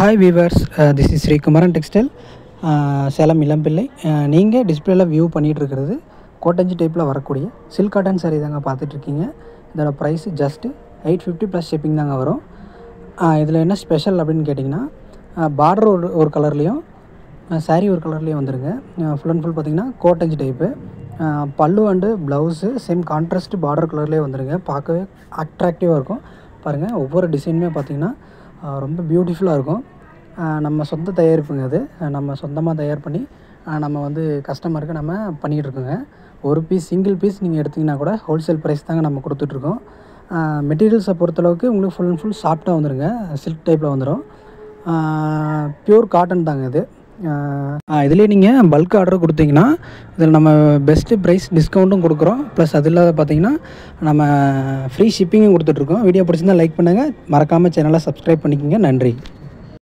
Hi viewers, this is Srikumaran textile, Salem Ilampillai. நீங்கள் டிஸ்பிளேல view பண்ணிகிட்ருக்கிறது கோட்டஞ்சி டைப்பில் வரக்கூடிய சில்க் காட்டன் சாரீ தாங்க பார்த்துட்ருக்கீங்க. இதோட ப்ரைஸ் ஜஸ்ட்டு 850 ப்ளஸ் ஷிப்பிங் தாங்க வரும். இதில் என்ன ஸ்பெஷல் அப்படின்னு கேட்டிங்கன்னா, பார்டர் ஒரு கலர்லேயும் சாரீ ஒரு கலர்லேயும் வந்துடுங்க. ஃபுல் அண்ட் ஃபுல் பார்த்திங்கன்னா கோட்டஞ்சி டைப்பு. பல்லு and blouse same contrast border கலர்லேயே வந்துடுங்க. பார்க்கவே அட்ராக்டிவாக இருக்கும். பாருங்கள், ஒவ்வொரு டிசைனுமே பார்த்திங்கன்னா ரொம்ப பியூட்டிஃபுல்லாக இருக்கும். நம்ம சொந்த தயாரிப்புங்க. அது நம்ம சொந்தமாக தயார் பண்ணி நம்ம வந்து கஸ்டமருக்கு நம்ம பண்ணிகிட்ருக்கோங்க. ஒரு பீஸ் சிங்கிள் பீஸ் நீங்கள் எடுத்திங்கன்னா கூட ஹோல்சேல் ப்ரைஸ் தாங்க நம்ம கொடுத்துட்ருக்கோம். மெட்டீரியல்ஸை பொறுத்தளவுக்கு உங்களுக்கு ஃபுல் அண்ட் ஃபுல் சாஃப்டாக வந்துடுங்க. சில்க் டைப்பில் வந்துடும். ப்யூர் காட்டன் தாங்க இது. இதுலேயே நீங்கள் பல்க் ஆர்டர் கொடுத்தீங்கன்னா இதில் நம்ம பெஸ்ட்டு ப்ரைஸ் டிஸ்கவுண்ட்டும் கொடுக்குறோம். ப்ளஸ் அது இல்லாத பார்த்திங்கன்னா நம்ம ஃப்ரீ ஷிப்பிங்கும் கொடுத்துட்ருக்கோம். வீடியோ பிடிச்சிருந்தால் லைக் பண்ணுங்கள். மறக்காமல் சேனலை சப்ஸ்கிரைப் பண்ணிக்கோங்க. நன்றி.